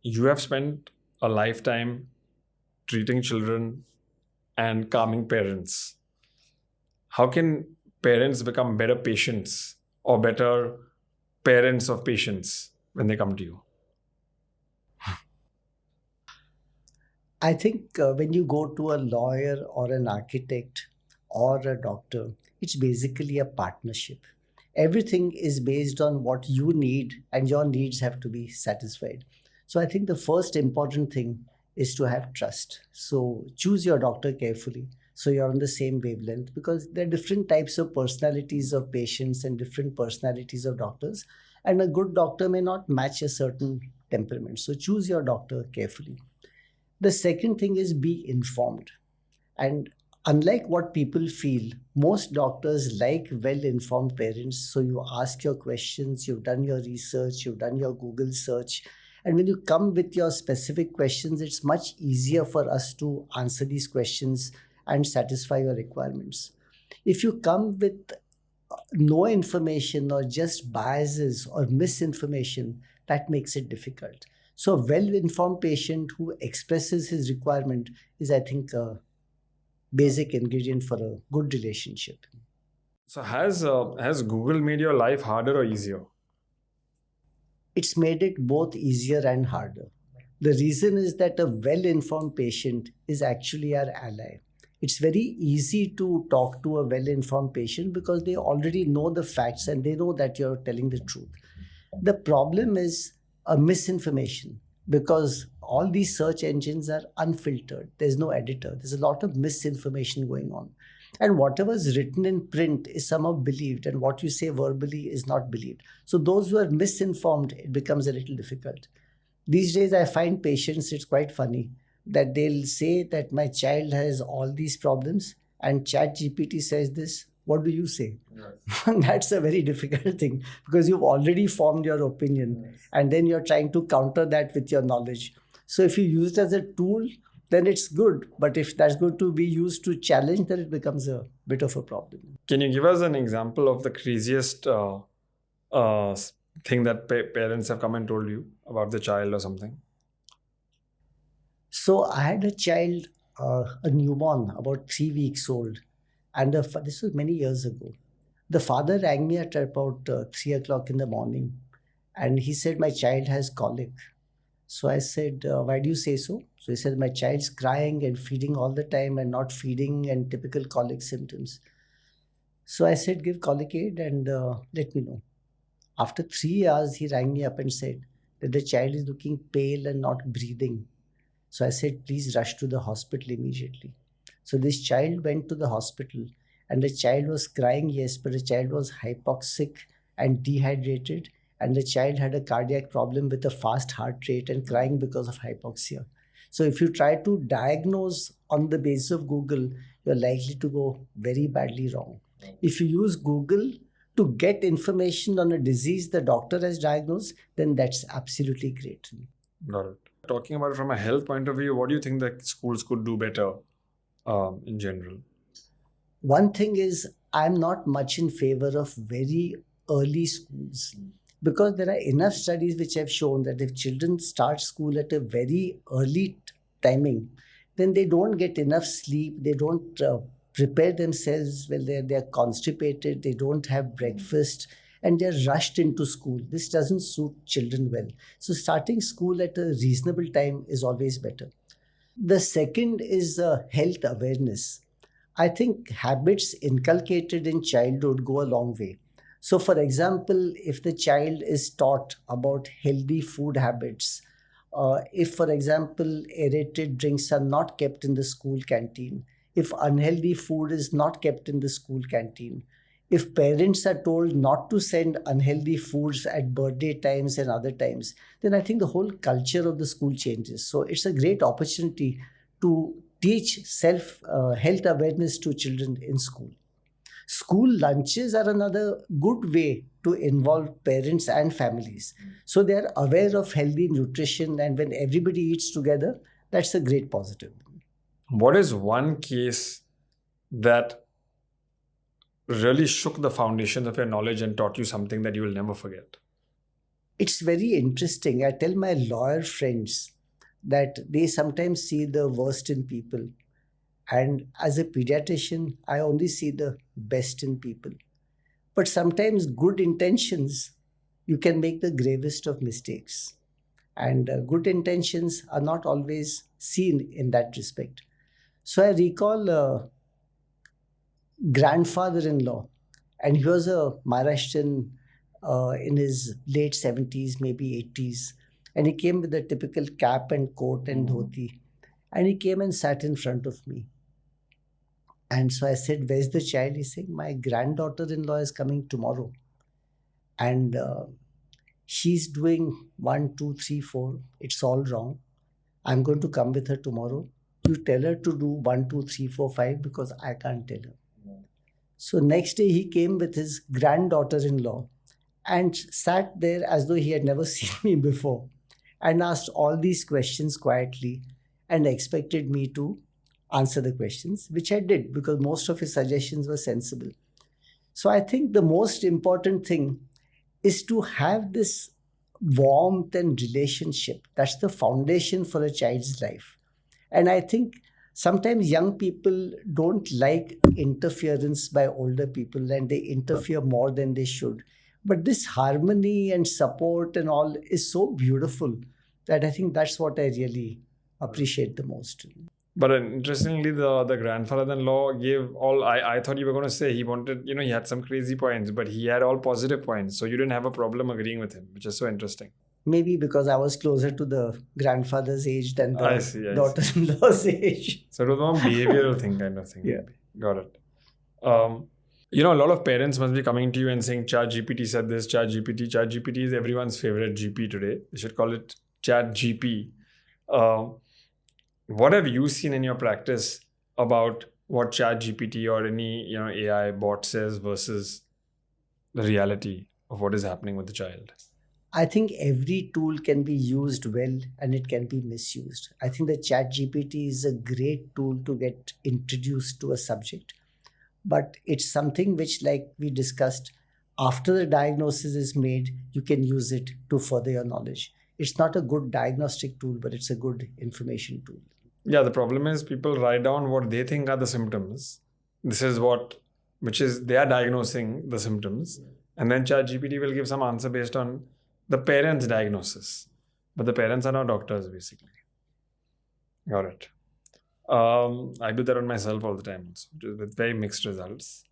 you have spent a lifetime treating children and calming parents. How can parents become better patients or better parents of patients when they come to you? I think when you go to a lawyer or an architect or a doctor, it's basically a partnership. Everything is based on what you need, and your needs have to be satisfied. So I think the first important thing is to have trust. So choose your doctor carefully so you're on the same wavelength, because there are different types of personalities of patients and different personalities of doctors, and a good doctor may not match a certain temperament. So choose your doctor carefully. The second thing is be informed. And unlike what people feel, most doctors like well informed parents. So you ask your questions, you've done your research, you've done your Google search. And when you come with your specific questions, it's much easier for us to answer these questions and satisfy your requirements. If you come with no information or just biases or misinformation, that makes it difficult. So, a well informed patient who expresses his requirement is, I think, a basic ingredient for a good relationship. So has Google made your life harder or easier? It's made it both easier and harder. The reason is that a well informed patient is actually our ally. It's very easy to talk to a well informed patient because they already know the facts and they know that you're telling the truth. The problem is a misinformation, because all these search engines are unfiltered. There's no editor. There's a lot of misinformation going on. And whatever is written in print is somehow believed, and what you say verbally is not believed. So, those who are misinformed, it becomes a little difficult. These days, I find patients, it's quite funny that they'll say that my child has all these problems, and ChatGPT says this. What do you say? Yes. That's a very difficult thing, because you've already formed your opinion. Yes. And then you're trying to counter that with your knowledge. So if you use it as a tool, then it's good. But if that's going to be used to challenge, then it becomes a bit of a problem. Can you give us an example of the craziest uh, thing that parents have come and told you about the child or something? So I had a child, a newborn, about 3 weeks old, and this was many years ago. The father rang me at about 3 o'clock in the morning, and he said, "My child has colic." So I said, "Why do you say so?" So he said, "My child's crying and feeding all the time and not feeding, and typical colic symptoms." So I said, "Give colic aid and let me know." After 3 hours, he rang me up and said that the child is looking pale and not breathing. So I said, "Please rush to the hospital immediately." So this child went to the hospital, and the child was crying, yes, but the child was hypoxic and dehydrated, and the child had a cardiac problem with a fast heart rate and crying because of hypoxia. So if you try to diagnose on the basis of Google, you're likely to go very badly wrong. If you use Google to get information on a disease the doctor has diagnosed, then that's absolutely great. Got it. Talking about it from a health point of view, what do you think that schools could do better in general? One thing is, I'm not much in favor of very early schools, because there are enough studies which have shown that if children start school at a very early timing, then they don't get enough sleep, they don't prepare themselves well, they're constipated, they don't have breakfast, and they're rushed into school. This doesn't suit children well. So starting school at a reasonable time is always better. The second is health awareness. I think habits inculcated in childhood go a long way. So, for example, if the child is taught about healthy food habits, if, for example, aerated drinks are not kept in the school canteen, if unhealthy food is not kept in the school canteen, if parents are told not to send unhealthy foods at birthday times and other times, then I think the whole culture of the school changes. So it's a great opportunity to teach self health awareness to children in school. School lunches are another good way to involve parents and families. So they are aware of healthy nutrition, and when everybody eats together, that's a great positive. What is one case that really shook the foundation of your knowledge and taught you something that you will never forget? It's very interesting. I tell my lawyer friends that they sometimes see the worst in people. And as a pediatrician, I only see the best in people. But sometimes good intentions, you can make the gravest of mistakes. And good intentions are not always seen in that respect. So I recall a grandfather in law, and he was a Maharashtrian in his late 70s, maybe 80s. And he came with a typical cap and coat and dhoti. And he came and sat in front of me. And so I said, "Where's the child?" He's saying, "My granddaughter in law is coming tomorrow. And she's doing one, two, three, four. It's all wrong. I'm going to come with her tomorrow. You tell her to do one, two, three, four, five because I can't tell her." So next day he came with his granddaughter in law and sat there as though he had never seen me before and asked all these questions quietly and expected me to answer the questions, which I did because most of his suggestions were sensible. So I think the most important thing is to have this warmth and relationship. That's the foundation for a child's life. And I think sometimes young people don't like interference by older people and they interfere more than they should. But this harmony and support and all is so beautiful that I think that's what I really appreciate the most. But interestingly, the grandfather-in-law gave all. I thought you were going to say he wanted, he had some crazy points, but he had all positive points. So you didn't have a problem agreeing with him, which is so interesting. Maybe because I was closer to the grandfather's age than I the see. daughter-in-law's age. So it was more behavioral thing kind of thing. Yeah. Maybe. Got it. A lot of parents must be coming to you and saying, ChatGPT said this, ChatGPT. ChatGPT is everyone's favorite GP today. They should call it ChatGP. What have you seen in your practice about what ChatGPT or any AI bot says versus the reality of what is happening with the child? I think every tool can be used well and it can be misused. I think the ChatGPT is a great tool to get introduced to a subject, but it's something which, like we discussed, after the diagnosis is made, you can use it to further your knowledge. It's not a good diagnostic tool, but it's a good information tool. Yeah, the problem is people write down what they think are the symptoms. This is which is they are diagnosing the symptoms. And then ChatGPT will give some answer based on the parent's diagnosis. But the parents are not doctors, basically. Got it. I do that on myself all the time, also, with very mixed results.